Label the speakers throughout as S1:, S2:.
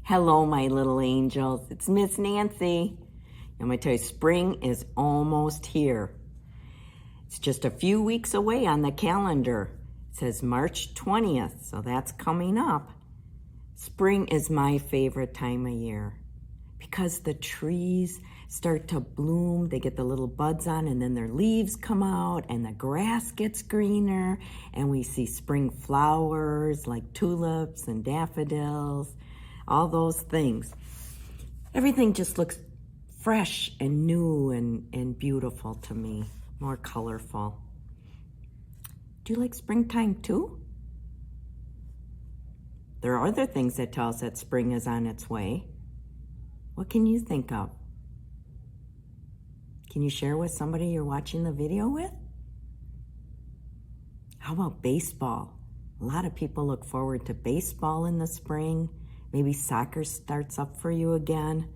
S1: Hello, my little angels. It's Miss Nancy. I'm going to tell you, spring is almost here. It's just a few weeks away on the calendar. It says March 20th, so that's coming up. Spring is my favorite time of year because the trees start to bloom. They get the little buds on, and then their leaves come out, and the grass gets greener, and we see spring flowers like tulips and daffodils. All those things. Everything just looks fresh and new and beautiful to me, more colorful. Do you like springtime too? There are other things that tell us that spring is on its way. What can you think of? Can you share with somebody you're watching the video with? How about baseball? A lot of people look forward to baseball in the spring. Maybe soccer starts up for you again.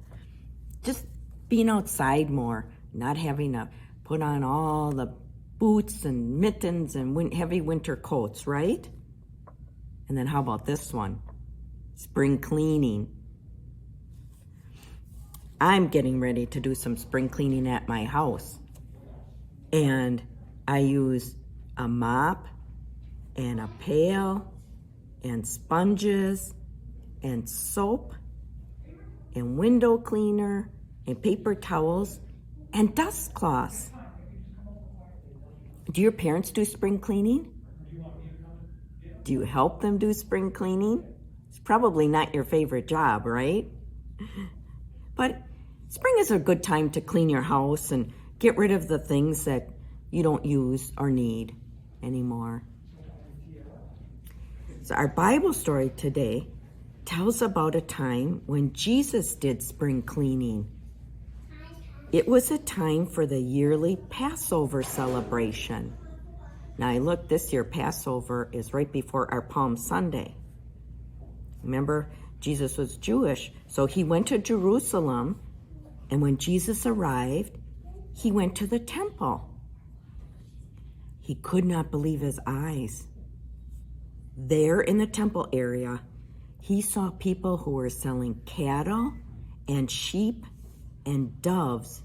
S1: Just being outside more, not having to put on all the boots and mittens and heavy winter coats, right? And then how about this one? Spring cleaning. I'm getting ready to do some spring cleaning at my house. And I use a mop and a pail and sponges and soap and window cleaner and paper towels and dust cloths. Do your parents do spring cleaning? Do you help them do spring cleaning? It's probably not your favorite job, right? But spring is a good time to clean your house and get rid of the things that you don't use or need anymore. So our Bible story today tells about a time when Jesus did spring cleaning. It was a time for the yearly Passover celebration. Now, look, this year Passover is right before our Palm Sunday. Remember, Jesus was Jewish, so he went to Jerusalem, and when Jesus arrived, he went to the temple. He could not believe his eyes. There in the temple area, he saw people who were selling cattle and sheep and doves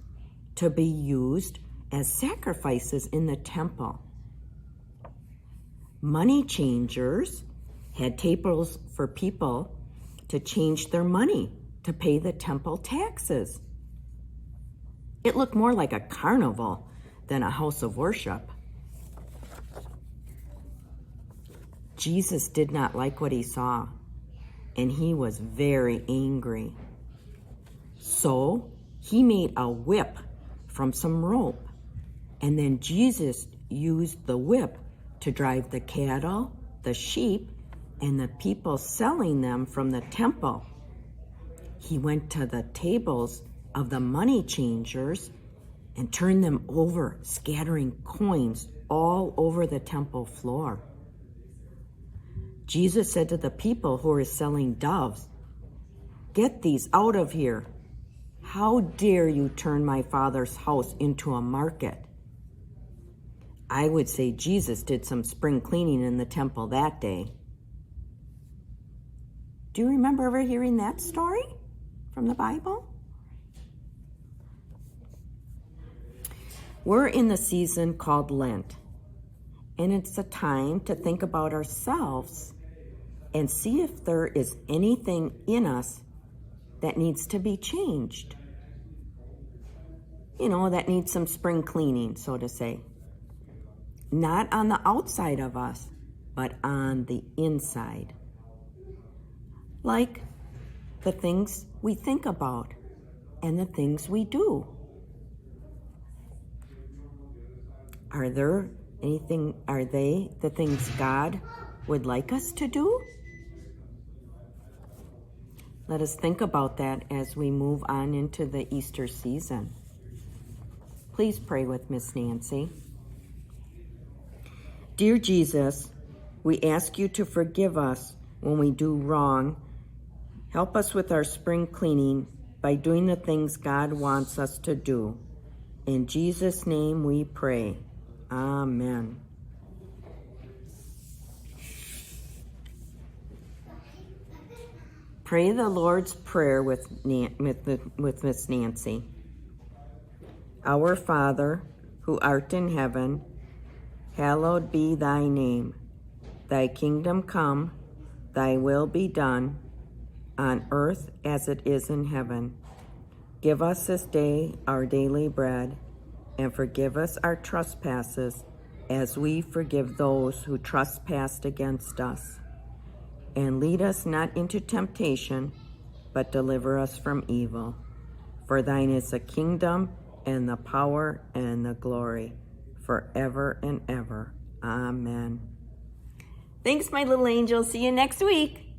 S1: to be used as sacrifices in the temple. Money changers had tables for people to change their money to pay the temple taxes. It looked more like a carnival than a house of worship. Jesus did not like what he saw, and he was very angry. So he made a whip from some rope, and then Jesus used the whip to drive the cattle, the sheep, and the people selling them from the temple. He went to the tables of the money changers and turned them over, scattering coins all over the temple floor. Jesus said to the people who were selling doves, "Get these out of here. How dare you turn my Father's house into a market?" I would say Jesus did some spring cleaning in the temple that day. Do you remember ever hearing that story from the Bible? We're in the season called Lent, and it's a time to think about ourselves and see if there is anything in us that needs to be changed. That needs some spring cleaning, so to say. Not on the outside of us, but on the inside. Like the things we think about and the things we do. Are they the things God would like us to do? Let us think about that as we move on into the Easter season. Please pray with Miss Nancy. Dear Jesus, we ask you to forgive us when we do wrong. Help us with our spring cleaning by doing the things God wants us to do. In Jesus' name we pray. Amen. Pray the Lord's Prayer with Miss Nancy. Our Father, who art in heaven, hallowed be thy name. Thy kingdom come, thy will be done, on earth as it is in heaven. Give us this day our daily bread, and forgive us our trespasses, as we forgive those who trespass against us. And lead us not into temptation, but deliver us from evil. For thine is the kingdom, and the power, and the glory, forever and ever. Amen. Thanks, my little angel. See you next week.